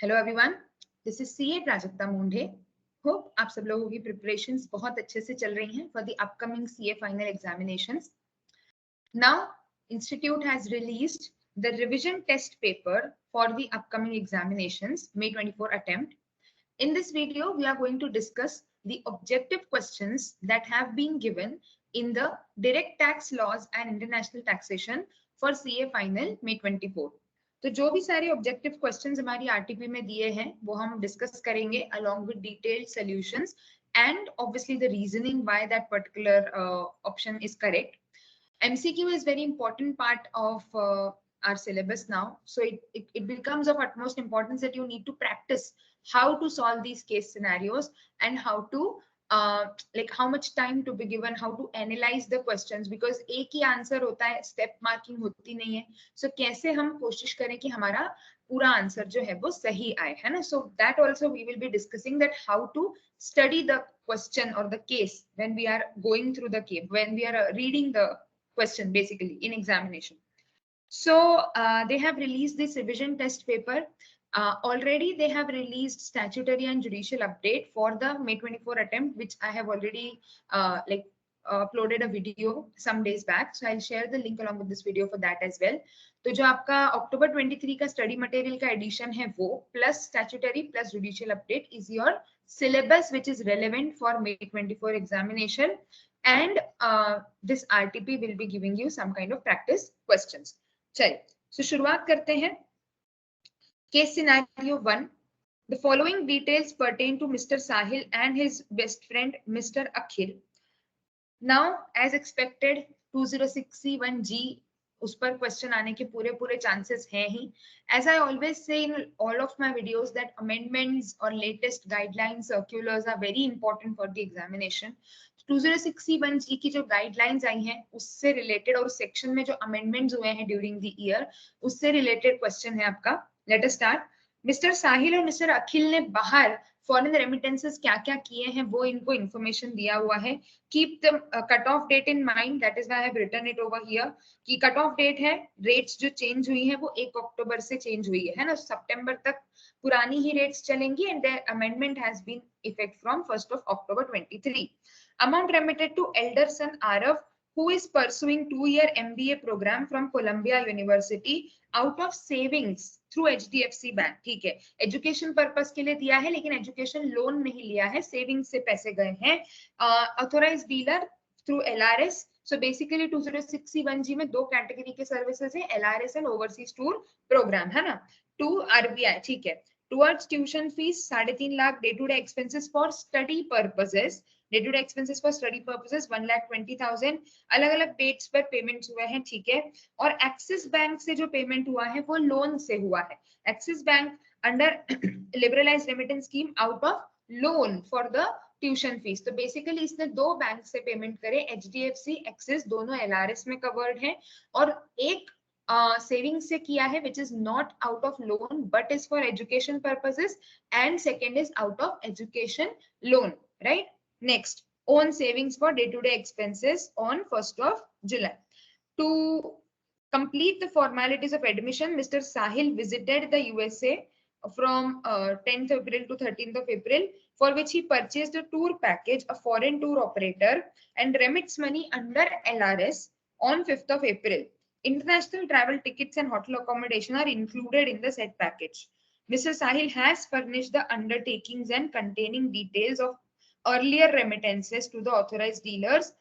Hello everyone, this is CA Prajakta Munde. Hope आप सब लोगों की प्रिपरेशंस बहुत अच्छे से चल रही हैं for the upcoming CA final examinations. Now institute has released the revision test paper for the upcoming examinations May 24 attempt. In this video, we are going to discuss the objective questions that have been given in the direct tax laws and international taxation for CA final May 24. तो जो भी सारे objective questions हमारी RTP में दिए हैं वो हम डिस्कस करेंगे along with detailed solutions and obviously the reasoning why that particular option is correct. MCQ is very important part of our syllabus now, so it becomes of utmost importance that you need to practice how to solve these case scenarios and how to like how much time to be given, how to analyze the questions, because एक ही answer होता है, step marking होती नहीं है. So कैसे हम कोशिश करें कि हमारा पूरा आंसर जो है वो सही आए, है ना. So that also we will be discussing that how to study the question or the case when we are going through the case, when we are reading the question basically in examination. So they have released this revision test paper. Already they have released statutory and judicial update for the May 24 attempt, which I have already uploaded a video some days back. So I'll share the link along with this video for that as well. तो जो आपका October 23 का study material का edition है वो plus statutory plus judicial update is your syllabus which is relevant for May 24 examination. And this RTP will be giving you some kind of practice questions. चलिए, so शुरुआत करते हैं. Case scenario 1. The following details pertain to Mr. Sahil and his best friend Mr. Akhil. Now, as expected, 206C1G उस पर question आने के पूरे chances हैं ही. As I always say in all of my videos that amendments or latest guidelines circulars are very important for the examination. 206C1G की जो guidelines आई हैं उससे रिलेटेड और सेक्शन में जो अमेंडमेंट्स हुए हैं ड्यूरिंग द ईयर उससे रिलेटेड क्वेश्चन है आपका. Let us start. मिस्टर साहिल और मिस्टर अखिल ने बाहर फॉरेन रेमिटेंसेस क्या क्या किए हैं वो इनको इंफॉर्मेशन दिया हुआ है. Keep the cut off date in mind, that is why I have written it over here कि कट ऑफ डेट है, रेट्स जो चेंज हुई है वो 1 अक्टूबर से चेंज हुई है ना. सितंबर तक पुरानी ही रेट्स चलेंगी and the amendment has been effect from 1 October 23. Amount remitted to elder son Arav, who is pursuing 2-year MBA program from Columbia University out of savings through HDFC Bank. ठीक है, एजुकेशन पर्पस के लिए दिया है लेकिन education loan नहीं लिया है, सेविंग्स से पैसे गए हैं. Authorised dealer through LRS. So basically 206C1G में दो कैटेगरी के सर्विसेज है, LRS and overseas tour programme, है ना. टू RBI, ठीक है. Towards tuition fees 3.5 lakh. Day to day expenses for study purposes, day-to-day expenses for study purposes 1,20,000. अलग अलग डेट्स पर पेमेंट्स हुए हैं, ठीक है. और एक्सिस बैंक से जो पेमेंट हुआ है वो लोन से हुआ है. Axis bank under liberalised remittance scheme out of loan for the tuition fees. तो बेसिकली इसने दो बैंक से पेमेंट करे, HDFC, एक्सिस, दोनों LRS में कवर्ड है. और एक सेविंग से किया है which is not out of loan but is for education purposes, and second is out of education loan, right. Next, own savings for day-to-day expenses on 1st of July. To complete the formalities of admission, Mr. Sahil visited the USA from 10th April to 13th of April, for which he purchased a tour package, a foreign tour operator, and remits money under LRS on 5th of April. International travel tickets and hotel accommodation are included in the said package. Mr. Sahil has furnished the undertakings and containing details of earlier remittances to the authorized dealers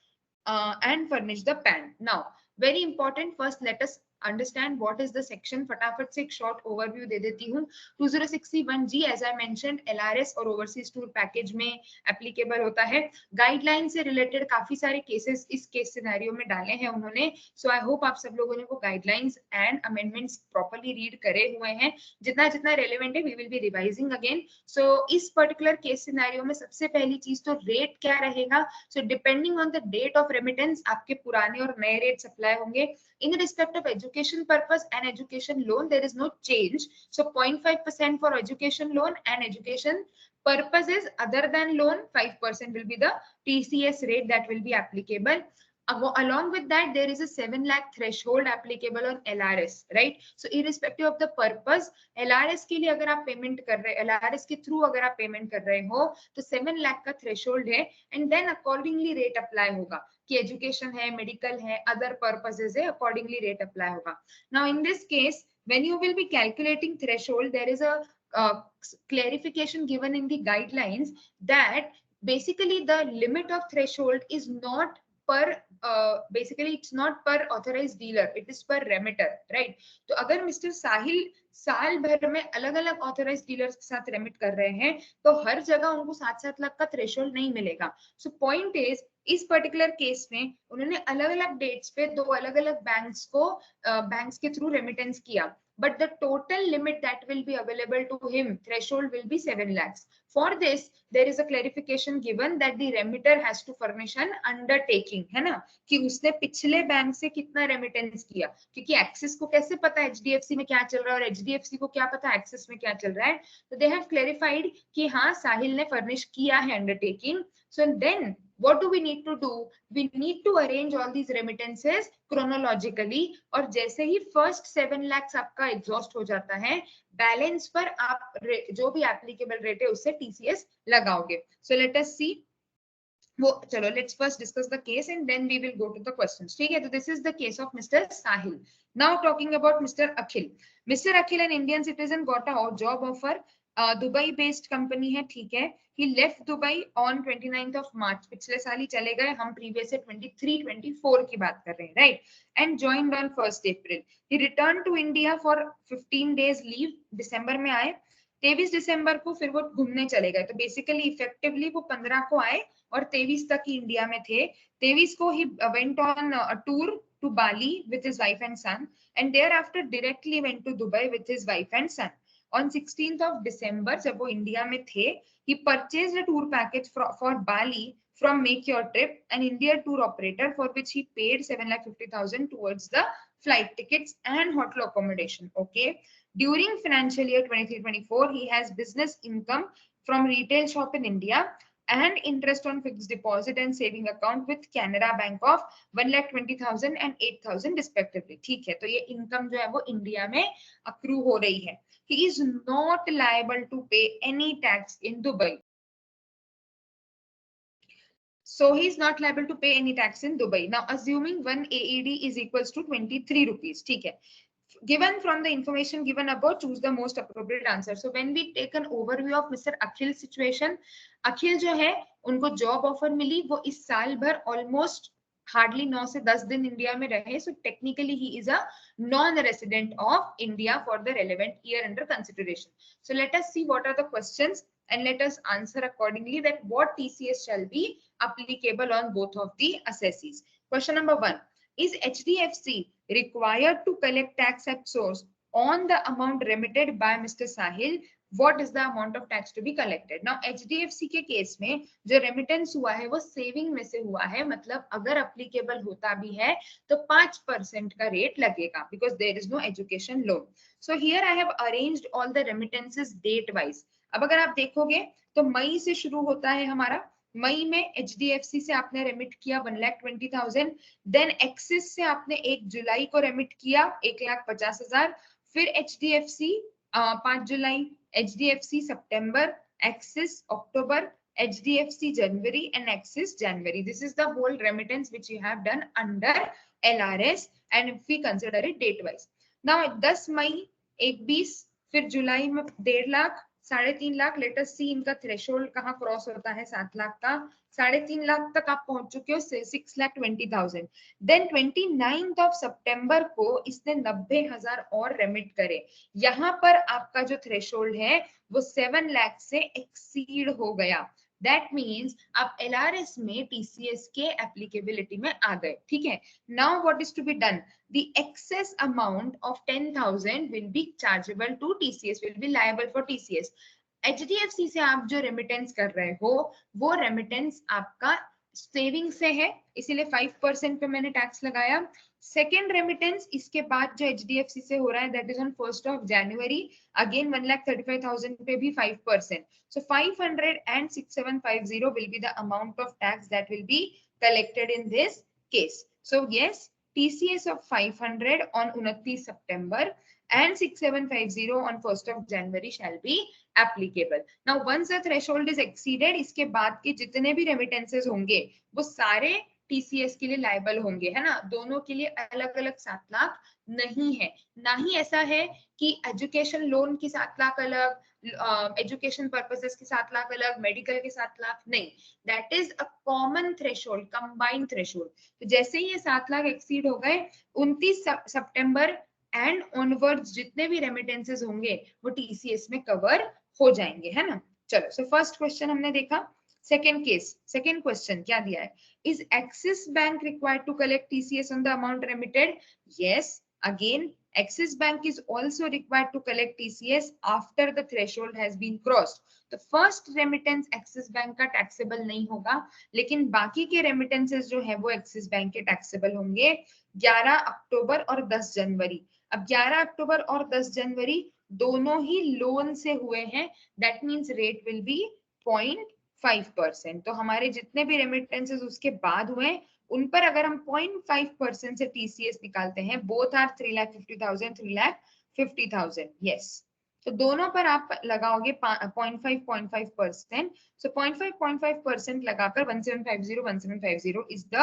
and furnish the PAN. Now, very important, first let us understand what is the section. फटाफट से एक short overview दे देती हूँ. 206C1G as I mentioned LRS और overseas tour package में applicable होता है. Guideline से रिलेटेड काफी सारे केसेस इस केस सिनेरियो में डाले हैं उन्होंने. सो आई होप आप सब लोगों ने वो guidelines and amendments properly read करे हुए हैं. जितना जितना रेलेवेंट है we will be revising again. So इस पर्टिकुलर केस सिनेरियो में सबसे पहली चीज तो रेट क्या रहेगा. So depending on the date of remittance आपके पुराने और नए रेट अप्लाई होंगे. In respect of education purpose and education loan, there is no change. So 0.5% for education loan and education purposes other than loan, 5% will be the TCS rate that will be applicable. Along with that, there is a 7 lakh threshold applicable on LRS, right? So irrespective of the purpose, LRS के लिए अगर आप payment कर रहे हैं, LRS के through अगर आप पेमेंट कर रहे हो तो 7 लाख का थ्रेशोल्ड है, and then accordingly rate apply होगा कि एजुकेशन है, मेडिकल है, अदर पर्पसेस है, अकॉर्डिंगली रेट अप्लाई होगा. Now in this case, when you will be calculating threshold, there is a clarification given in the guidelines that basically the limit of threshold is not per basically it's not per authorized dealer, it is per remitter, right? तो अगर mister साहिल साल भर में अलग अलग authorise dealers के साथ remit कर रहे हैं तो हर जगह उनको 7-7 लाख का थ्रेशोल्ड नहीं मिलेगा. सो पॉइंट इज, इस पर्टिकुलर केस में उन्होंने अलग अलग डेट्स पे दो अलग अलग बैंक्स के थ्रू रेमिटेंस किया, but the total limit that will be available to him, threshold will be 7 lakhs. For this, there is a clarification given that the remitter has to furnish an undertaking, है ना, कि उसने पिछले bank से कितना remittance किया, क्योंकि axis को कैसे पता एचडीएफसी में क्या चल रहा है और एचडीएफसी को क्या पता एक्सिस में क्या चल रहा है. तो दे हैव क्लेरिफाइड कि हाँ साहिल ने फर्निश किया है undertaking. So then what do we need to do? We need to arrange all these remittances chronologically, और जैसे ही फर्स्ट 7 lakhs आपका एग्जॉस्ट हो जाता है, बैलेंस पर आप जो भी एप्लीकेबल रेट है उससे टीसीएस लगाओगे. सो लेट अस सी वो, चलो let's first discuss the case and then we will go to the questions. ठीक है, तो this is the case of mister Sahil. Now talking about mister Akhil. Mister Akhil an Indian citizen got a job offer, Dubai based company है, ठीक है. He left Dubai on 29th of March, पिछले साल ही चले गए, हम प्रीवियस से 23-24 की बात कर रहे हैं, right, and joined on 1st April. He return to India for 15 days leave, दिसंबर में आए, 23 दिसंबर को फिर वो घूमने चले गए. तो बेसिकली इफेक्टिवली वो 15 को आए और 23 तक ही इंडिया में थे. 23 को ही went on tour to Bali with his wife and son, and thereafter directly went to Dubai with his wife and son. On 16th of December, जब वो इंडिया में थे, he purchased a tour package for Bali from Make Your Trip, an India tour operator, for which he paid 7,50,000 towards the flight tickets and hotel accommodation. Okay. During financial year 23-24, he has business income from retail shop in India and interest on fixed deposit and saving account with Canara Bank of 1,20,000 and 8,000 respectively. ठीक है, तो ये income जो है वो India में accrue हो रही है. He is not liable to pay any tax in Dubai. So he is not liable to pay any tax in Dubai. Now assuming 1 AED is equals to 23 rupees. ठीक है. Given from the information given above, choose the most appropriate answer. So when we take an overview of Mr. Akhil's situation, अखिल जो है उनको job offer मिली, वो इस साल भर almost hardly 9 से 10 दिन इंडिया में रहे. So technically he is a non resident of India for the relevant year under consideration. So let us see what are the questions and let us answer accordingly that what TCS shall be applicable on both of the assessees. Question number 1, is HDFC required to collect tax at source on the amount remitted by Mr. Sahil? What is the amount of tax to be collected? Now HDFC के case में जो remittance हुआ है वो saving में से हुआ है, मतलब अगर अप्लीकेबल होता भी है तो 5% का रेट लगेगा, because there is no education loan. So here I have arranged all the remittances date wise. अब अगर आप देखोगे तो मई से शुरू होता है हमारा. मई में HDFC से आपने रेमिट किया 1,20,000, देन एक्सिस से आपने 1 जुलाई को रेमिट किया 1,50,000, फिर HDFC 5 July, HDFC September, axis October, HDFC January and Axis January. This is the whole remittance which you have done under LRS, and if we consider it date wise. Now 10 मई 1,20, फिर जुलाई में 1.5 lakh, 3.5 lakh. Late us सी इनका threshold कहाँ cross होता है, 7 लाख का. 3.5 लाख तक आप पहुंच चुके हो, 6,20,000. देन 29th of September को इसने 90,000 और रेमिट करे. यहाँ पर आपका जो थ्रेशोल्ड है वो 7 लाख से एक्सीड हो गया. That means आप LRS में TCS के एप्लीकेबिलिटी में आ गए. ठीक है. Now what is to be done? The excess amount of 10,000 will be chargeable to TCS, will be liable for TCS. HDFC से आप जो रेमिटेंस कर रहे हो वो रेमिटेंस आपका सेविंग से है, इसीलिए 5% पे मैंने टैक्स लगाया. सेकेंड रेमिटेंस इसके बाद जो HDFC से हो रहा है that is on 1st of January, again 1,35,000 पे भी 5%. So 500 and 6,750 will be the amount of tax that will be collected in this case. So yes, TCS of 500 on 29 September and 6750 on 1st of January shall be applicable. Now once the threshold is exceeded, इसके बाद के जितने भी remittances होंगे वो सारे TCS के लिए लाइबल होंगे, है ना. दोनों के लिए अलग अलग 7 लाख नहीं है. ना ही ऐसा है कि एजुकेशन लोन की 7 लाख अलग, एजुकेशन पर्पसेस के 7 लाख अलग, मेडिकल के 7 लाख नहीं. That is a common threshold, combined threshold. तो जैसे ही ये 7 लाख एक्सीड हो गए, 29 सितंबर एंड ऑनवर्ड्स जितने भी रेमिटेंसेस होंगे वो टीसीएस में कवर हो जाएंगे, है ना. चलो, सो फर्स्ट क्वेश्चन हमने देखा. सेकेंड केस, सेकेंड क्वेश्चन क्या दिया है? Is Axis Bank required to collect TCS on the amount remitted? Yes, again Axis Bank is also required to collect TCS after the threshold has been crossed. तो first remittance axis bank का taxable नहीं होगा, लेकिन बाकी के remittances जो है वो एक्सिस बैंक के टैक्सेबल होंगे 11 अक्टूबर और 10 जनवरी. अब 11 अक्टूबर और 10 जनवरी दोनों ही लोन से हुए हैं. That means rate will be 0.5%. तो हमारे जितने भी रेमिटेंसेस उसके बाद हुए उन पर अगर हम 0.5% से टीसीएस निकालते हैं, बोथ आर 3,50,000, 3,50,000. यस, तो दोनों पर आप लगाओगे 0.5% सो 0.5% लगाकर 1750 is the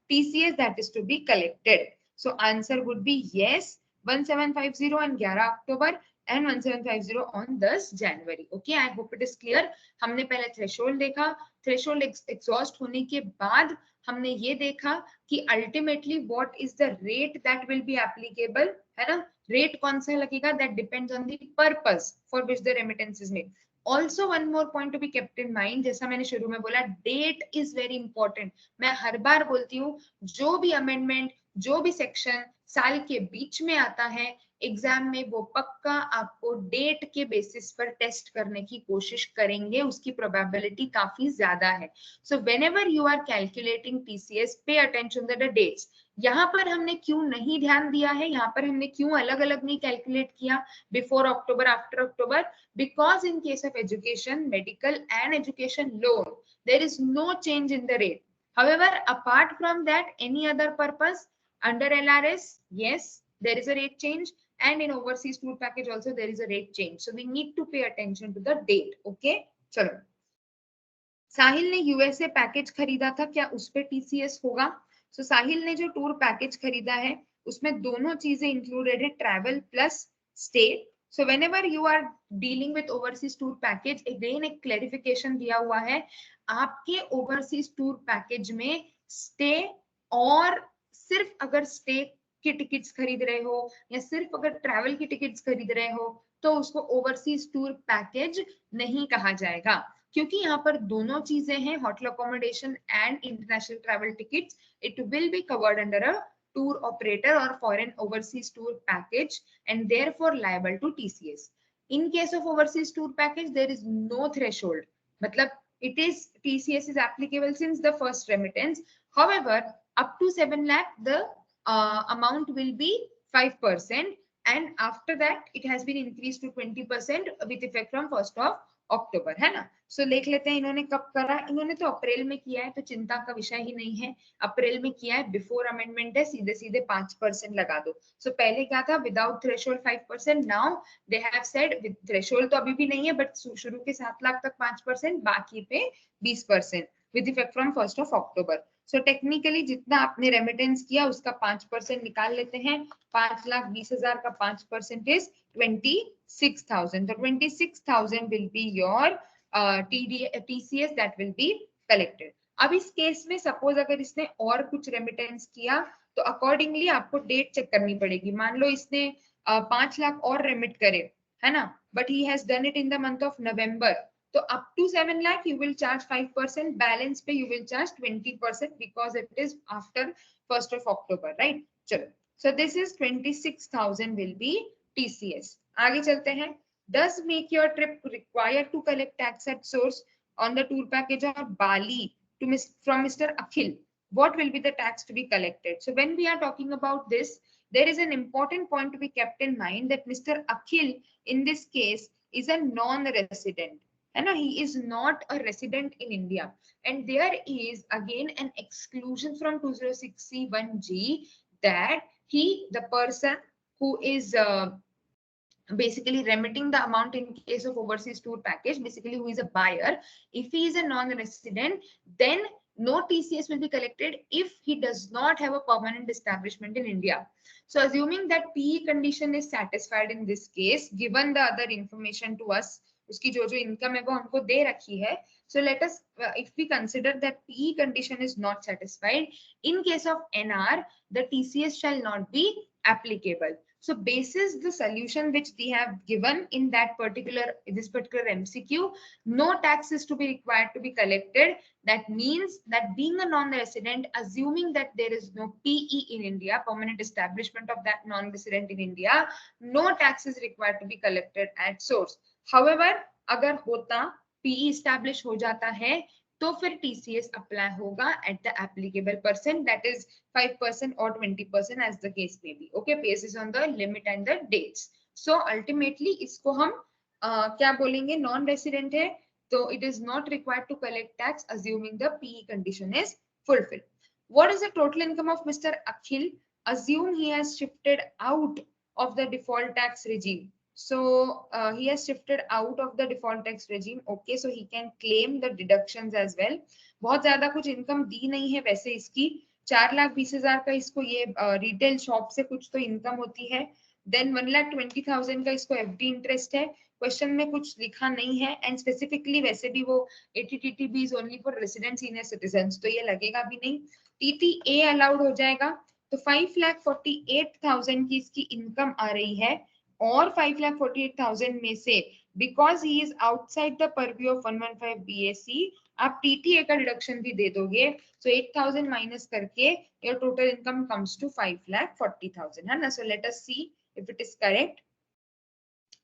TCS that is to be collected. So answer would be yes, 1750 on 11 October and 1750 on 10 January. Okay, I hope it is clear. हमने पहले थ्रेशोल्ड देखा. थ्रेशोल्ड एग्जॉस्ट होने के बाद हमने ये देखा कि ultimately what is the rate that will be applicable, है ना. रेट कौन सा लगेगा, that depends on the purpose for which the remittance is made. Also one more point to be kept in mind, जैसा मैंने शुरू में बोला, डेट इज वेरी इंपॉर्टेंट. मैं हर बार बोलती हूँ, जो भी अमेंडमेंट, जो भी सेक्शन साल के बीच में आता है एग्जाम में, वो पक्का आपको डेट के बेसिस पर टेस्ट करने की कोशिश करेंगे. उसकी प्रोबेबिलिटी काफी ज्यादा है. So whenever you are calculating TCS, pay attention to the dates. यहाँ पर हमने क्यों नहीं ध्यान दिया है, यहाँ पर हमने क्यों अलग अलग नहीं कैलकुलेट किया, before October, after October? Because in case of education, medical and education loan, there is no change in the rate. However, apart from that, any other purpose under LRS, yes, there is a rate change, and in overseas tour package also there is a rate change. So we need to pay attention to the date. Okay, चलो. साहिल ने USA package खरीदा था, क्या उस पे TCS होगा? सो साहिल ने जो टूर पैकेज खरीदा है उसमें दोनों चीजें इंक्लूडेड है, travel plus stay. So whenever you are dealing with overseas tour package, again एक क्लेरिफिकेशन दिया हुआ है, आपके ओवरसीज टूर पैकेज में स्टे और सिर्फ अगर स्टे की टिकट्स खरीद रहे हो या सिर्फ अगर ट्रैवल की टिकट्स खरीद रहे हो तो उसको ओवरसीज टूर पैकेज नहीं कहा जाएगा, क्योंकि यहाँ पर दोनों चीजें हैं, hotel accommodation and international travel tickets. It will be covered under a tour operator or foreign overseas tour package and therefore liable to TCS. In case of overseas tour package, there is no threshold. Matlab, it is TCS is applicable since the first remittance. However, up to 7 lakh, the amount will be 5%, and after that, it has been increased to 20% with effect from 1st of अक्टूबर, है ना. सो देख लेते हैं इन्होंने कब करा. इन्होंने तो अप्रैल में किया है, तो चिंता का विषय ही नहीं है. अप्रैल में किया है, बिफोर अमेंडमेंट है, सीधे सीधे 5% लगा दो. सो पहले क्या था, without threshold 5%. Now they have said with threshold तो अभी भी नहीं है, बट शुरू के 7 लाख तक 5%, बाकी पे 20% with effect from 1st of October. So technically जितना आपने रेमिटेंस किया उसका 5% निकाल लेते हैं. 5,20,000 का 5% इज 26,000. तो 26,000 will be your TCS that will be collected. अब इस केस में सपोज अगर इसने और कुछ रेमिटेंस किया तो अकॉर्डिंगली आपको डेट चेक करनी पड़ेगी. मान लो इसने 5 लाख और रेमिट करे, है ना, but he has done it in the month of November, तो up to 7 lakh you will charge 5%, balance पे you will charge 20% because it is after 1st of October, right? चलो, so this is 26,000 will be TCS. आगे चलते हैं. Does make your trip require to collect tax at source on the tour package of Bali from Mr. Akhil? What will be the tax to be collected? So when we are talking about this, there is an important point to be kept in mind that Mr. Akhil in this case is a non-resident. है ना, he is not a resident in India, and there is again an exclusion from 206C1G that the person who is basically remitting the amount in case of overseas tour package, basically who is a buyer, if he is a non-resident, then no TCS will be collected if he does not have a permanent establishment in India. So assuming that PE condition is satisfied in this case, given the other information to us, उसकी जो income है वो हमको दे रखी है, so let us if we consider that PE condition is not satisfied, in case of NR the TCS shall not be applicable. So basis the solution which they have given in that this particular MCQ, no tax is to be required to be collected. That means that being a non-resident, assuming that there is no PE in India, permanent establishment of that non-resident in India, no tax is required to be collected at source. However, अगर होता PE establish हो जाता है तो फिर TCS apply होगा at the applicable percent, that is 5% or 20% as the case may be. Okay, basis on the limit and the dates. So ultimately इसको हम क्या बोलेंगे, non resident है तो it is not required to collect tax assuming the PE condition is fulfilled. What is the total income of Mr. Akhil? Assume he has shifted out of the default tax regime. So he has shifted out of the default tax regime. Okay, so he can claim the deductions as well. बहुत ज्यादा कुछ income दी नहीं है वैसे इसकी, 4,20,000 का इसको ये रिटेल शॉप से कुछ तो इनकम होती है, देन 1,20,000 का इसको एफडी इंटरेस्ट है, क्वेश्चन में कुछ लिखा नहीं है, एंड स्पेसिफिकली वैसे भी वो ATTTB is only for resident senior citizens, तो ये लगेगा भी नहीं, TTA अलाउड हो जाएगा, तो 5,48,000 की इसकी इनकम आ रही है, और 5,48,000 में से because he is outside the purview of 115 BAC आप TTA का डिडक्शन भी दे दोगे, so 8,000 माइनस करके your total income comes to 5,40,000 है ना. So let us see if it is correct.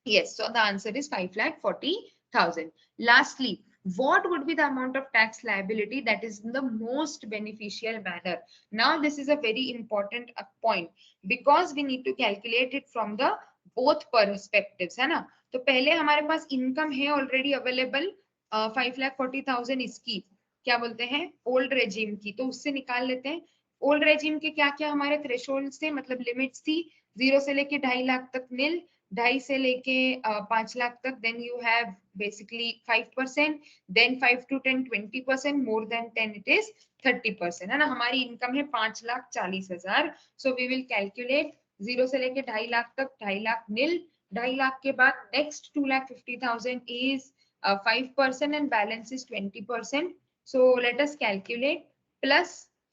Yes, so the answer is 5,40,000. Lastly, what would be the amount of tax liability that is in the most beneficial manner? Now this is a very important point because we need to calculate it from the both perspectives है ना. तो पहले हमारे पास income है already available 5,40,000 इसकी क्या बोलते हैं ओल्ड रेजिम की, तो उससे निकाल लेते हैं. ओल्ड रेजिम के क्या क्या हमारे थ्रेशोल्ड से मतलब लिमिट्स थी, 0 से लेके 2.5 लाख तक निल, 2.5 से लेके 5 लाख तक, then you have basically 5%, then 5 to 10 20%, more than 10 it is 30% है ना. हमारी इनकम है 5,40,000. सो वी विल कैलकुलेट 0 से लेके 2.5 लाख तक, 2.5 लाख निल, 2.5 लाख के बाद next 2,50,000 is 5% and balance is 20%. So let us calculate plus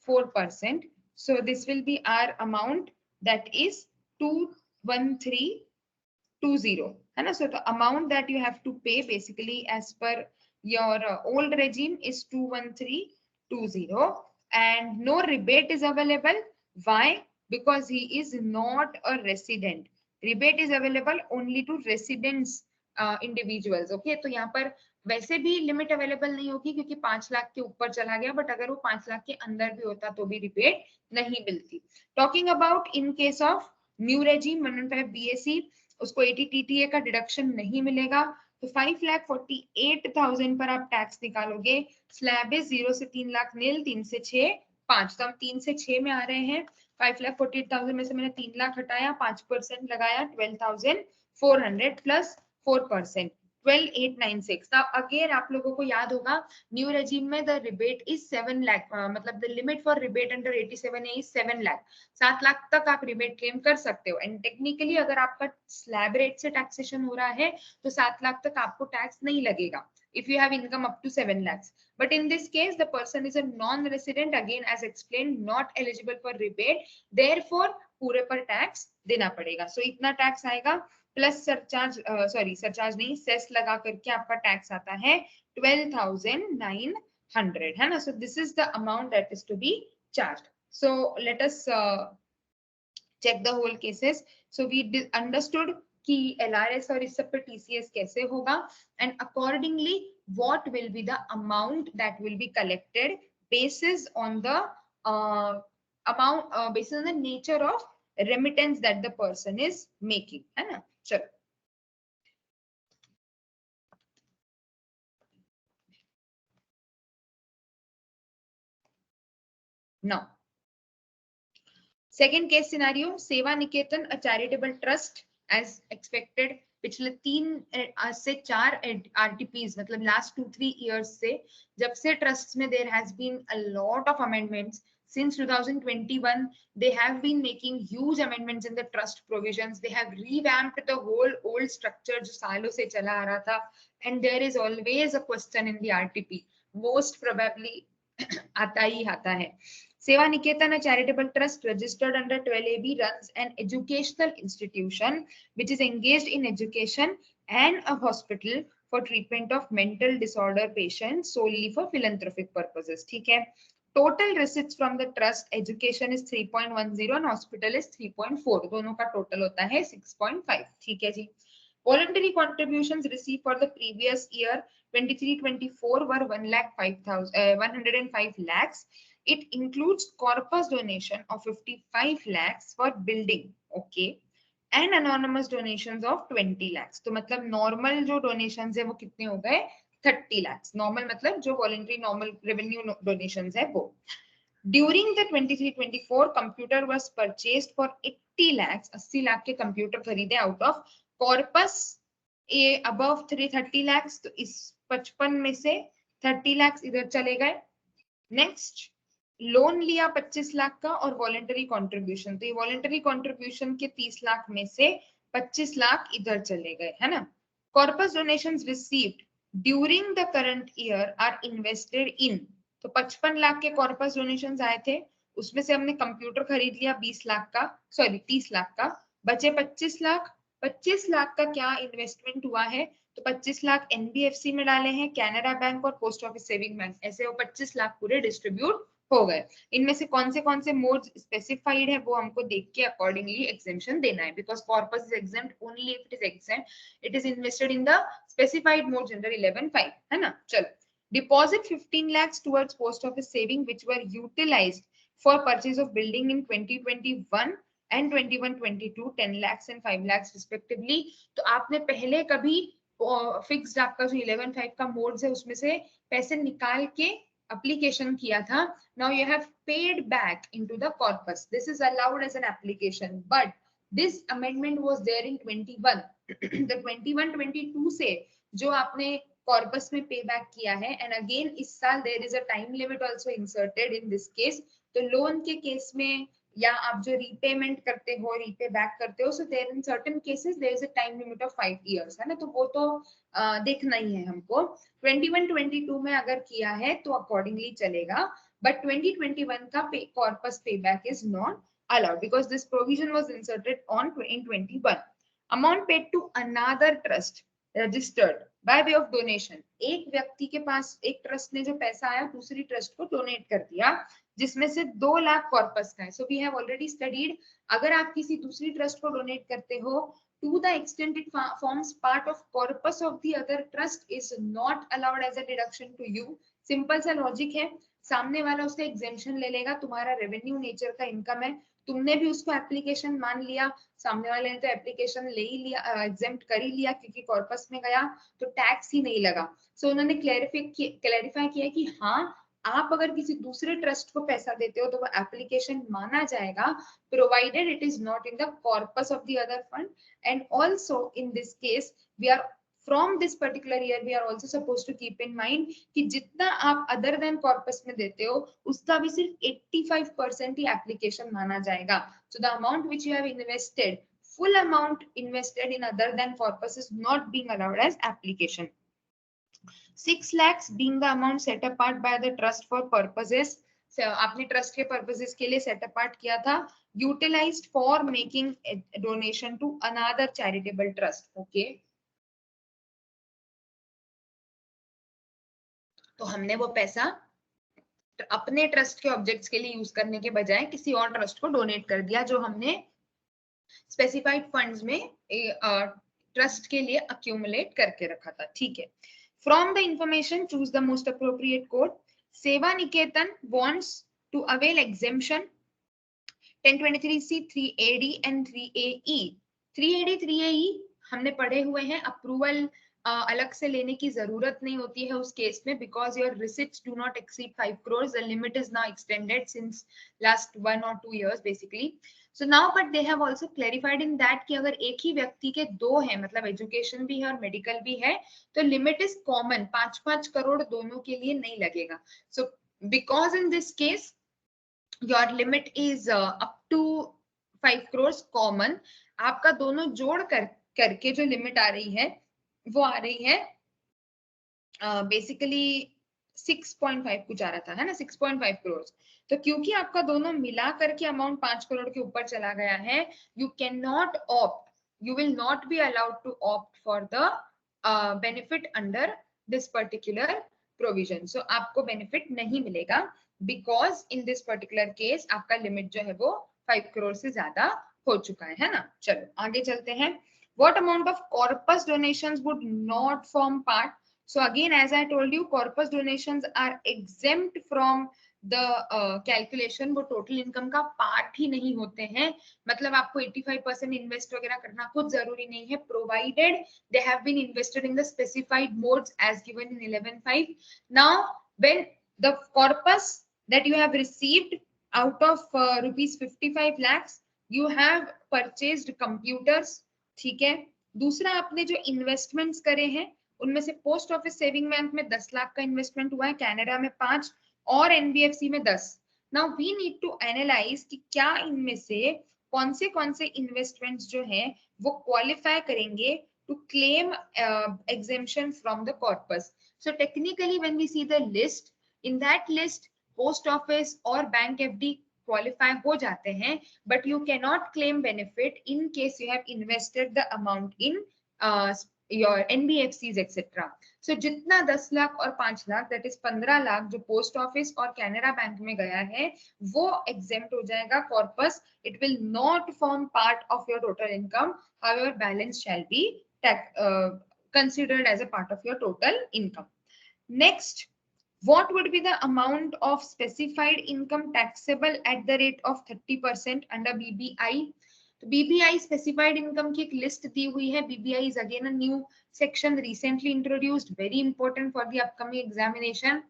4%. So this will be our amount, that is 21320 है ना. So the amount that you have to pay basically as per your old regime is 21320 and no rebate is available. Why? Because he is not a resident. Rebate is available only to residents individuals. Okay, तो यहाँ पर वैसे भी limit available नहीं होगी क्योंकि 5 लाख के ऊपर चला गया, बट अगर वो 5 लाख के अंदर भी होता तो भी रिबेट नहीं मिलती. Talking about in case of new regime 115 BAC, उसको ATTTA का डिडक्शन नहीं मिलेगा, तो 5,48,000 पर आप टैक्स निकालोगे. स्लैब इज 0 से 3 लाख निल, 3 से 6 5, तो हम 3 से 6 में आ रहे हैं. 5,48,000 में से मैंने 3 लाख हटाया, 5% लगाया, 12,400 प्लस 4%, 12,896. Now again आप लोगों को याद होगा न्यू रेजिम में द रिबेट इज 7 लाख, मतलब the limit for rebate under 87A is 7 lakh. 7 lakh तक आप रिबेट क्लेम कर सकते हो, एंड टेक्निकली अगर आपका स्लैब रेट से टैक्सेशन हो रहा है तो 7 लाख तक आपको टैक्स नहीं लगेगा if you have income up to 7 lakhs. But in this case, the person is a non-resident, again as explained, not eligible for rebate. Therefore, पूरे पर टैक्स देना पड़ेगा. So इतना टैक्स आएगा प्लस सरचार्ज, सरचार्ज नहीं, cess लगा करके आपका टैक्स आता है 12,900 है ना. So this is the amount that is to be charged. So let us check the whole cases. So we understood कि LRS और इस सब पे TCS कैसे होगा, and accordingly what will be the amount that will be collected basis on the basis on the nature of remittance that the person is making है ना. चलो Now, second case scenario, सेवा निकेतन a charitable trust as expected पिछले 3 से 4 RTPs मतलब last 2-3 years से जब से ट्रस्ट में there has been a lot of amendments since 2021. They have been making huge amendments in the trust provisions. They have revamped the whole old structure जो सालों से चला आ रहा था, and there is always a question in the RTP. Most probably आता ही आता है. Seva Niketan, a charitable trust registered under 12AB, runs an educational institution which is engaged in education and a hospital for treatment of mental disorder patients solely for philanthropic purposes. ठीक है. Total receipts from the trust education is 3.10 and hospital is 3.4. दोनों का total होता है 6.5. ठीक है जी. Voluntary contributions received for the previous year 23-24 were 105 lakhs. It includes corpus donation of 55 lakhs for building, okay, and anonymous donations of 20 lakhs. तो मतलब normal जो donations है वो कितने हो गए 30 lakhs. Normal मतलब जो voluntary normal revenue donations है वो. During the 23-24 computer was purchased for 80 lakhs. 80 lakh के computer खरीदे out of corpus A above 330 lakhs. तो इस 55 में से 30 lakhs इधर चले गए. Next, लोन लिया 25 लाख का और वॉलेंटरी कंट्रीब्यूशन. तो ये वॉलेंटरी कंट्रीब्यूशन के 30 लाख में से 25 लाख इधर चले गए है ना. Corpus donations received during the current year are invested in. तो 55 लाख के कॉर्पस डोनेशंस आए थे, उसमें से हमने कंप्यूटर खरीद लिया 20 लाख का, सॉरी 30 लाख का, बचे 25 लाख. 25 लाख का क्या इन्वेस्टमेंट हुआ है, तो 25 लाख एनबीएफसी में डाले हैं, कैनरा बैंक और पोस्ट ऑफिस सेविंग बैंक, ऐसे वो 25 लाख पूरे डिस्ट्रीब्यूट हो गए. इनमें से कौन से मोड्स स्पेसिफाइड है वो हमको देख के अकॉर्डिंगली एग्जेम्पशन देना है, because corpus is exempt only if it is exempt, it is invested in the specified modes under 11(5) है ना. चलो, deposit 15 lakhs towards post office saving which were utilized for purchase of building in 2021 and 21-22, 10 lakhs and 5 lakhs respectively. तो आपने पहले कभी fixed आपका जो 11(5) का मोड्स है उसमें से पैसे निकाल के application किया था. Now you have paid back into the corpus. This is allowed as an application, but this amendment was there in 21. The 21-22 से जो आपने corpus में pay back किया है, and again इस साल there is a time limit also inserted in this case. तो loan के case में या आप जो repayment करते हो, repay back करते हो, so there in certain cases there is a time limit of 5 years है ना. तो वो तो देखना ही है हमको. 21-22 में अगर किया है तो अकॉर्डिंगली चलेगा, बट 2021 का corpus payback is not allowed because this provision was inserted on in 21. Amount paid to another trust registered by way of donation. एक व्यक्ति के पास एक ट्रस्ट ने जो पैसा आया दूसरी ट्रस्ट को डोनेट कर दिया, जिसमें से 2 लाख कॉर्पस का है. So we have already studied, अगर आप किसी दूसरी ट्रस्ट को डोनेट करते हो, to the extent it forms part of corpus of the other trust is not allowed as a deduction to you. Simple सा लॉजिक है, सामने वाला उसका एग्जेम्पशन ले लेगा, तुम्हारा रेवेन्यू नेचर का इनकम है, तुमने भी उसको एप्लीकेशन मान लिया, सामने वाले ने तो एप्लीकेशन ले ही लिया, एग्जेम्प्ट कर ही लिया क्योंकि कॉर्पस में गया तो टैक्स ही नहीं लगा. सो उन्होंने क्लैरिफाई किया कि हाँ, आप अगर किसी दूसरे ट्रस्ट को पैसा देते हो तो वो एप्लीकेशन माना जाएगा, provided it is not in the corpus of the other fund. And also in this case we are from this particular year we are also supposed to keep in mind कि जितना आप other than corpus में देते हो उसका भी सिर्फ 85% ही application माना जाएगा. So the amount which you have invested, full amount invested in other than corpus is not being allowed as application. 6 lakhs being the amount set apart by the trust for purposes, आपने trust के purposes के लिए set apart किया था, utilised for making donation to another charitable trust. Okay, तो हमने वो पैसा अपने ट्रस्ट के ऑब्जेक्ट्स के लिए यूज करने के बजाय किसी और ट्रस्ट को डोनेट कर दिया जो हमने स्पेसिफाइड फंड्स में ट्रस्ट के लिए अक्यूमुलेट करके रखा था. ठीक है. From the information choose the most appropriate code. सेवा निकेतन wants to avail exemption 1023C 3AD and 3AE. 3AD 3AE हमने पढ़े हुए हैं. अप्रूवल अलग से लेने की जरूरत नहीं होती है उस केस में, because your receipts do not exceed 5 crores. The limit is now extended since last 1 or 2 years basically. So now but they have also clarified in that कि अगर एक ही व्यक्ति के दो है, मतलब एजुकेशन भी है और मेडिकल भी है, तो लिमिट इज कॉमन, 5-5 करोड़ दोनों के लिए नहीं लगेगा. So because in this case your limit is up to 5 crores common. आपका दोनों जोड़ करके जो लिमिट आ रही है वो आ रही है बेसिकली 6.5 कुछ आ रहा था, है ना, 6.5 crores. तो क्योंकि आपका दोनों मिला करके अमाउंट 5 करोड़ के ऊपर चला गया है, you can not opt, you will not be allowed to opt for the benefit under this particular provision. So आपको बेनिफिट नहीं मिलेगा, because in this particular case आपका लिमिट जो है वो 5 करोड़ से ज्यादा हो चुका है ना. चलो आगे चलते हैं. What amount of corpus donations would not form part? So again, as I told you, corpus donations are exempt from the calculation. वो total income का part ही नहीं होते हैं. मतलब आपको 85% invest वगैरह करना कुछ जरूरी नहीं है, provided they have been invested in the specified modes as given in 11.5. Now, when the corpus that you have received out of rupees 55 lakhs, you have purchased computers. ठीक है. दूसरा, आपने जो इन्वेस्टमेंट्स करे हैं उनमें से पोस्ट ऑफिस सेविंग बैंक में 10 लाख का इन्वेस्टमेंट हुआ है, कैनेडा में 5 और एनबीएफसी में 10. Now we need to analyse कि क्या इनमें से कौन से इन्वेस्टमेंट्स जो हैं वो क्वालिफाई करेंगे to claim exemption from the corpus. So technically when we see the list, in that list post office और बैंक एफडी qualify हो जाते हैं, but you cannot claim benefit in case you have invested the amount in your NBFCs etc. So जितना 10 लाख और 5 lakh, that is 15 lakh जो post office और Canara bank में गया है वो exempt हो जाएगा corpus. It will not form part of your total income. However, balance shall be considered as a part of your total income. Next, what would be the amount of specified income taxable at the rate of 30% under BBI? तो BBI specified income की एक list दी हुई है. BBI is again a new section recently introduced, very important for the upcoming examination.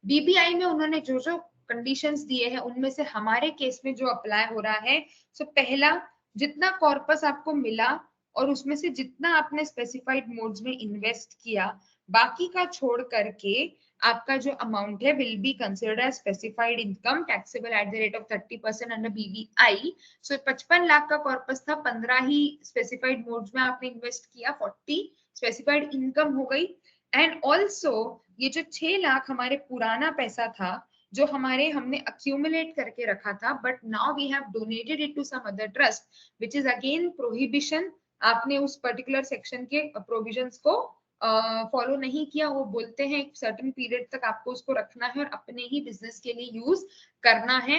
BBI में उन्होंने जो जो conditions दिए हैं उनमें से हमारे केस में जो अप्लाई हो रहा है, सो पहला, जितना कॉर्पस आपको मिला और उसमें से जितना आपने स्पेसिफाइड मोड्स में इन्वेस्ट किया, बाकी का छोड़ करके आपका जो अमाउंट है will be considered as specified income taxable at the rate of 30% under BBI. So 55 lakh का कॉर्पस था, 15 ही स्पेसिफाइड मोड्स में आपने इन्वेस्ट किया, 40 स्पेसिफाइड इनकम हो गई. एंड ऑल्सो ये जो 6 लाख हमारे पुराना पैसा था जो हमने accumulate करके रखा था, but now we have donated it to some other trust, which is again prohibition. आपने उस पर्टिकुलर सेक्शन के प्रोविजंस को फॉलो नहीं किया. वो बोलते हैं एक सर्टेन पीरियड तक आपको उसको रखना है और अपने ही बिजनेस के लिए यूज करना है.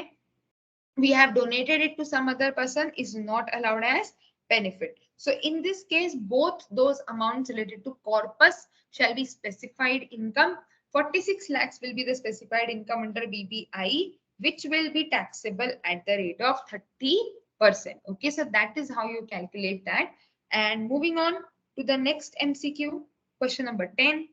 We have donated it to some other person is not allowed as benefit. So in this case, both those amounts related to corpus shall be specified income. 46 lakhs will be the specified income under BBI, which will be taxable at the rate of 30%. Okay, so that is how you calculate that. And moving on to the next MCQ. Question number 10.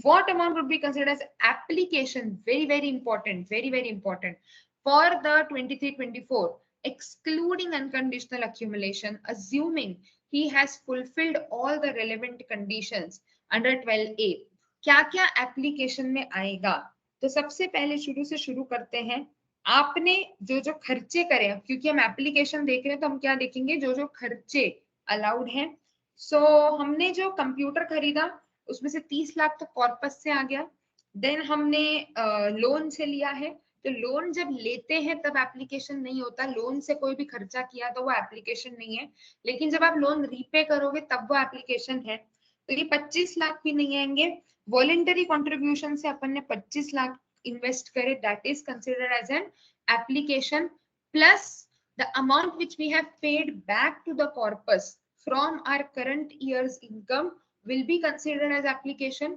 What amount would be considered as application? Very, very important. Very, very important. For the 23-24, excluding unconditional accumulation, assuming he has fulfilled all the relevant conditions under 12A, क्या क्या application में आएगा? तो सबसे पहले शुरू करते हैं. आपने जो जो खर्चे करे, क्योंकि हम एप्लीकेशन देख रहे हैं तो हम क्या देखेंगे, जो जो खर्चे अलाउड हैं. सो हमने जो कंप्यूटर खरीदा उसमें से 30 लाख तो कॉर्पस से आ गया. देन हमने लोन से लिया है, तो लोन जब लेते हैं तब एप्लीकेशन नहीं होता. लोन से कोई भी खर्चा किया तो वो एप्लीकेशन नहीं है, लेकिन जब आप लोन रीपे करोगे तब वो एप्लीकेशन है. तो ये 25 लाख भी नहीं आएंगे. वॉलेंटरी कॉन्ट्रीब्यूशन से अपन ने 25 लाख इन्वेस्ट करे, that is considered as an application, plus the amount which we have paid back to the corpus from our current year's income will be considered as application.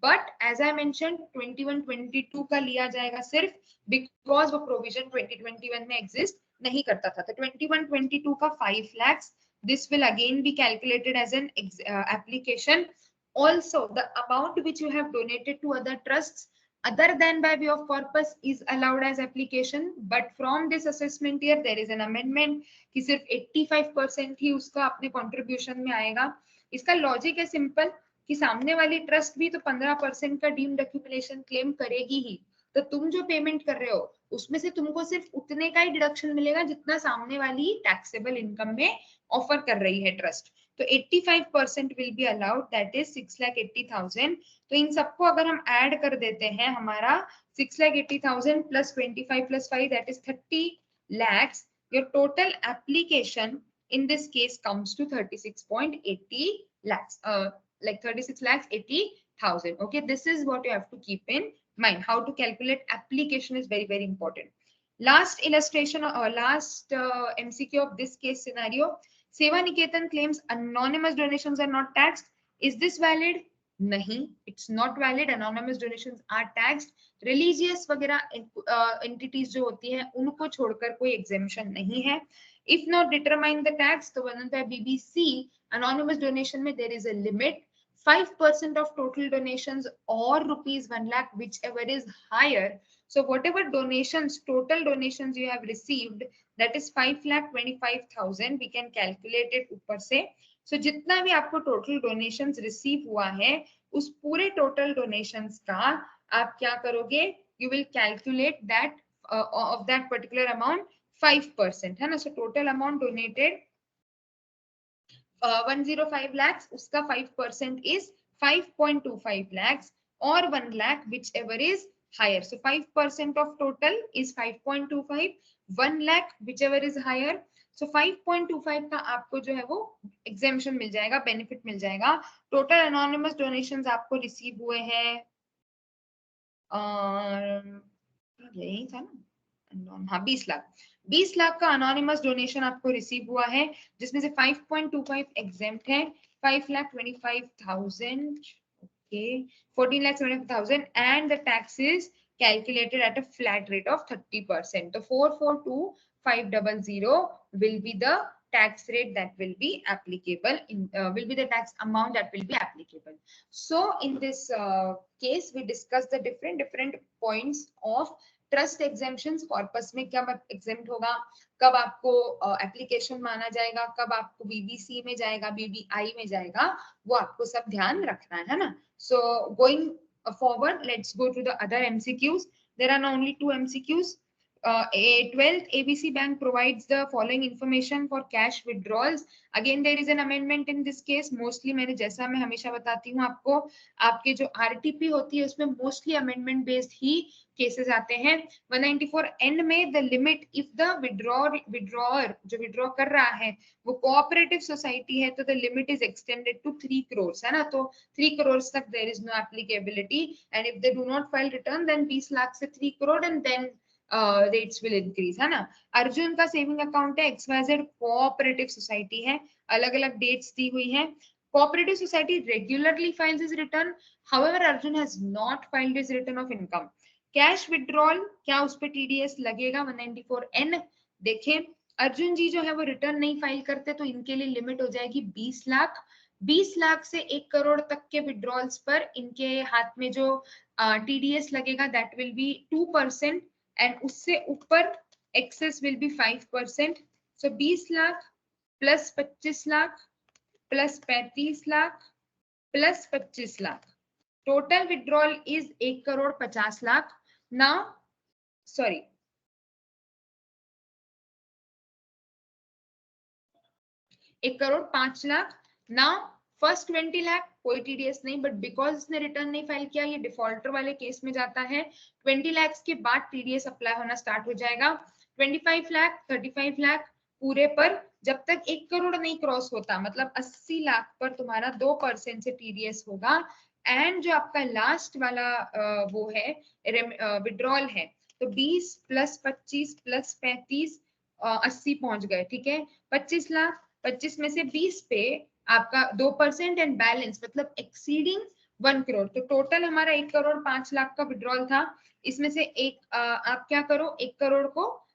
But as I mentioned, 21-22 का लिया जाएगा सिर्फ, because वो provision 2021 में exist नहीं करता था. तो 21-22 का 5 lakhs, this will again be calculated as an application. Also, the amount which you have donated to other trusts other than by way of corpus is allowed as application, but from this assessment year there is an amendment कि सिर्फ 85% ही उसका अपने contribution में आएगा. इसका logic है simple कि सामने वाली ट्रस्ट भी तो 15% का डीम्ड एक्यूमुलेशन क्लेम करेगी ही, तो तुम जो पेमेंट कर रहे हो उसमें से तुमको सिर्फ उतने का ही डिडक्शन मिलेगा जितना सामने वाली टैक्सेबल इनकम में ऑफर कर रही है ट्रस्ट. तो 85% will be allowed, that is 6,80,000. तो इन सबको अगर हम ऐड कर देते हैं, हमारा 6,80,000 plus 25 plus 5 that is 30 lakhs. Your total application in this case comes to 36.80 lakhs, like 36 lakhs 80,000. Okay, this is what you have to keep in mind. How to calculate application is very, very important. Last illustration or last MCQ of this case scenario. Seva Niketan claims anonymous donations are not taxed. Is this valid? नहीं, it's not valid. Anonymous donations are taxed. Religious वगैरह entities जो होती हैं उनको छोड़कर कोई exemption नहीं है. If not determine the tax, तो बनता है BBC. Anonymous donation में there is a limit. 5% of total donations or rupees 1 lakh, whichever is higher. So whatever donations, total donations you have received, that is 5,25,000. We can calculate it ऊपर से. So जितना भी आपको total donations receive हुआ है, उस पूरे total donations का आप क्या करोगे? You will calculate that of that particular amount 5%, है ना? So total amount donated 105 lakhs, उसका 5% is 5.25 lakhs or 1 lakh, whichever is higher. So 5% of total is 5.25, 1 lakh whichever is higher. So 5.25 का आपको जो है वो exemption मिल जाएगा, benefit मिल जाएगा. Total anonymous donations आपको receive हुए हैं यही था ना, हाँ 20 लाख. 20 लाख का अनोनिमस डोनेशन आपको रिसीव हुआ है, जिसमें से 5.25 एग्जेम्प्ट है. 5,25,000, okay, 14,75,000 and the tax is calculated at a flat rate of 30%. So 442,500 will be the tax rate that will be applicable in will be the tax amount that will be applicable. So in this case we discussed the different points of trust exemptions. Corpus में कब exempt होगा, कब आपको application माना जाएगा, कब आपको BBC में जाएगा, बीबीआई में जाएगा, वो आपको सब ध्यान रखना है ना. So going forward, let's go to the other MCQs. There are only 2 MCQs. 12th, ABC Bank provides the following information for cash withdrawals. Again there is an amendment in this case. Mostly मैंने जैसा मैं हमेशा बताती हूँ आपको, आपके जो RTP होती है उसमें मोस्टली अमेंडमेंट बेस्ड ही केसेस आते हैं. 194 एंड में द लिमिट इफ द विड्रॉअर जो विड्रॉ कर रहा है वो कोऑपरेटिव सोसाइटी है तो the limit is extended to 3 crore, है ना. तो 3 करोड़ तक there is no applicability and if they do not file return then 20 lakh से 3 crore and then rates will increase, है ना. अर्जुन का सेविंग अकाउंट है, XYZ कोऑपरेटिव सोसाइटी है, अलग अलग डेट्स दी हुई है. Cooperative society regularly files his return. However, Arjun has not filed his return of income. Cash withdrawal, क्या उस पे TDS लगेगा? 194N. देखें, अर्जुन जी जो है वो रिटर्न नहीं फाइल करते तो इनके लिए लिमिट हो जाएगी 20 लाख. 20 लाख से 1 करोड़ तक के विड्रॉल्स पर इनके हाथ में जो TDS लगेगा दैट विल बी 2% एंड उससे ऊपर excess will be 5%. So 20 lakh plus 25 lakh plus 35 lakh plus 25 lakh, total withdrawal is 1 crore 50 lakh. Now sorry 1 crore 5 lakh. Now first 20 lakh कोई टीडीएस नहीं, बट बिकॉज इसने रिटर्न नहीं फाइल किया ये डिफॉल्टर वाले केस में जाता है. 20 लाख के बाद टीडीएस अप्लाई होना स्टार्ट हो जाएगा. 25 लाख 35 लाख पूरे पर जब तक 1 करोड़ नहीं क्रॉस होता, मतलब 80 लाख पर तुम्हारा 2% से टीडीएस होगा. एंड जो आपका लास्ट वाला वो है विड्रॉल है, तो 20 प्लस 25 प्लस 35 80 पहुंच गए, ठीक है. 25 लाख, 25 में से 20 पे आपका 2% एंड बैलेंस मतलब एक्सीडिंग 1 करोड़. तो टोटल हमारा 1 करोड़ 5 लाख का विड्रॉल था. इसमें से आप क्या करो, 1 करोड़ को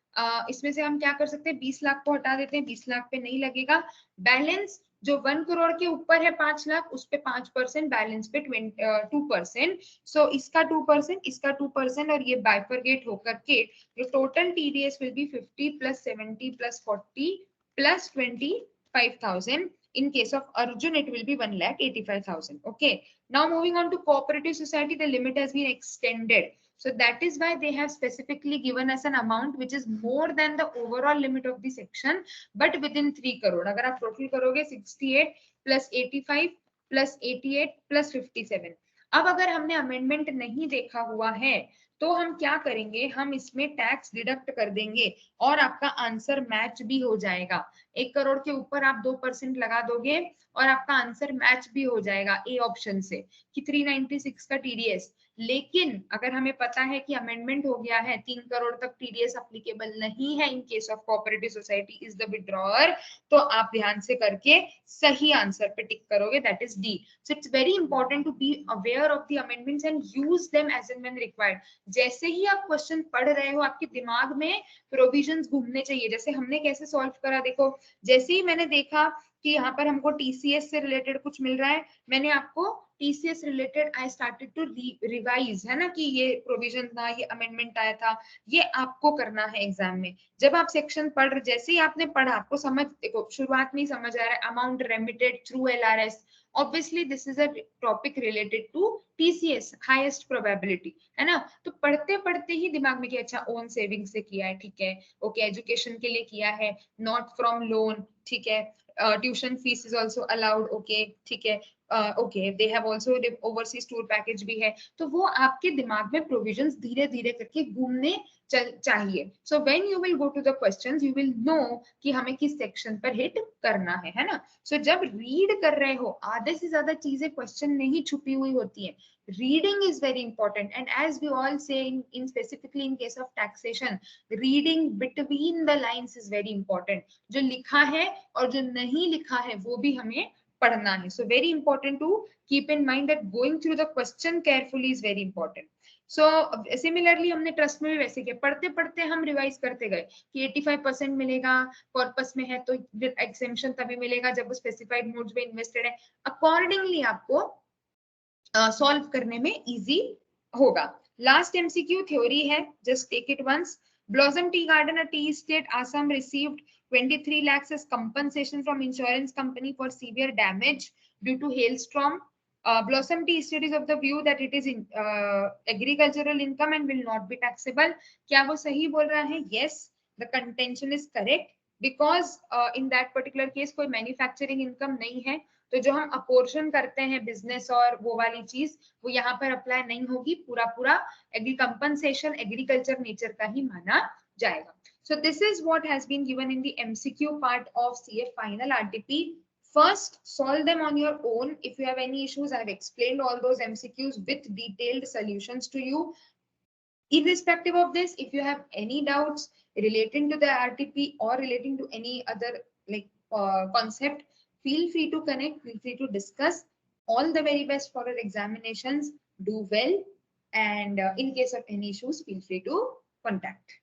इसमें से हम क्या कर सकते हैं, 20 लाख को हटा देते हैं, 20 लाख पे नहीं लगेगा. बैलेंस जो 1 करोड़ के ऊपर है 5 लाख उस पे 5%, बैलेंस पे 2%. सो इसका 2%, इसका 2% और ये बाइफरगेट होकर के जो total TDS will be 50 plus 70 plus 40 plus 25,000. In case of Arjun, it will be 1,85,000. Okay. Now moving on to cooperative society, the limit has been extended. So that is why they have specifically given us an amount which is more than the overall limit of the section, but within 3 crore. अगर आप total करोगे 68 plus 85 plus 88 plus 57. अब अगर हमने amendment नहीं देखा हुआ है तो हम क्या करेंगे, हम इसमें टैक्स डिडक्ट कर देंगे और आपका आंसर मैच भी हो जाएगा. 1 करोड़ के ऊपर आप 2% लगा दोगे और आपका आंसर मैच भी हो जाएगा ए ऑप्शन से कि 396 का TDS. लेकिन अगर हमें पता है कि अमेंडमेंट हो गया है, 3 करोड़ तक TDS अप्लीकेबल नहीं है in case of cooperative society is the withdrawer, तो आप ध्यान से करके सही आंसर पे टिक करोगे, that is D. So it's very important to be aware of the amendments and use them as and when required. जैसे ही आप क्वेश्चन पढ़ रहे हो आपके दिमाग में प्रोविजंस घूमने चाहिए. जैसे हमने कैसे सॉल्व करा, देखो जैसे ही मैंने देखा कि यहाँ पर हमको TCS से रिलेटेड कुछ मिल रहा है, मैंने आपको TCS related I started to revise, है ना, कि ये प्रोविजन था, ये अमेंडमेंट आया था, ये आपको करना है एग्जाम में. जब आप सेक्शन पढ़ रहे, जैसे ही आपने पढ़ा आपको समझ, देखो शुरुआत में ही समझ आ रहा है amount remitted through LRS, obviously this is a topic related to TCS, highest probability, है ना. तो पढ़ते पढ़ते ही दिमाग में कि अच्छा ओन सेविंग से किया है, ठीक है, ओके, एजुकेशन के लिए किया है, नॉट फ्रॉम लोन, ठीक है, tuition fees is also allowed, okay, ठीक है, okay, they have also overseas tour package भी है. तो वो आपके दिमाग में प्रोविजंस धीरे धीरे करके घूमने चाहिए. So when you will go to the questions you will know कि हमें किस सेक्शन पर हिट करना है ना. सो जब रीड कर रहे हो आधे से ज्यादा चीजें क्वेश्चन में ही छुपी हुई होती है. Reading is very important, and as we all say in specifically in case of taxation, reading between the lines is very important. जो लिखा है और जो नहीं लिखा है वो भी हमें पढ़ना है. So very important to keep in mind that going through the question carefully is very important. So similarly हमने ट्रस्ट में भी वैसे किया, पढ़ते पढ़ते हम रिवाइज करते गए कि 85% मिलेगा, कॉर्पस में है तो एक्सेम्पशन तभी मिलेगा जब वो स्पेसिफाइड मोड्स में इन्वेस्टेड है. अकॉर्डिंगली आपको सॉल्व करने में इजी होगा. लास्ट MCQ थ्योरी है, just take it once. Blossom Tea Garden, a tea estate, Assam received 23 lakhs as compensation from insurance company for severe damage due to hailstorm. Blossom Tea Estate is of the view that it is agricultural income and will not be taxable. क्या वो सही बोल रहा है? Yes, the contention is correct because in that particular case कोई manufacturing income नहीं है, तो जो हम अपोर्शन करते हैं बिजनेस और वो वाली चीज वो यहाँ पर अप्लाई नहीं होगी, पूरा पूरा कंपनसेशन एग्रीकल्चर नेचर का ही माना जाएगा. So this is what has been given in the MCQ part of CA final RTP. First, solve them on your own. If you have any issues, I have explained all those MCQs with detailed solutions to you. Irrespective of this, if you have any doubts relating to the RTP or relating to any other like concept, feel free to connect, feel free to discuss. All the very best for your examinations. Do well, and in case of any issues, feel free to contact.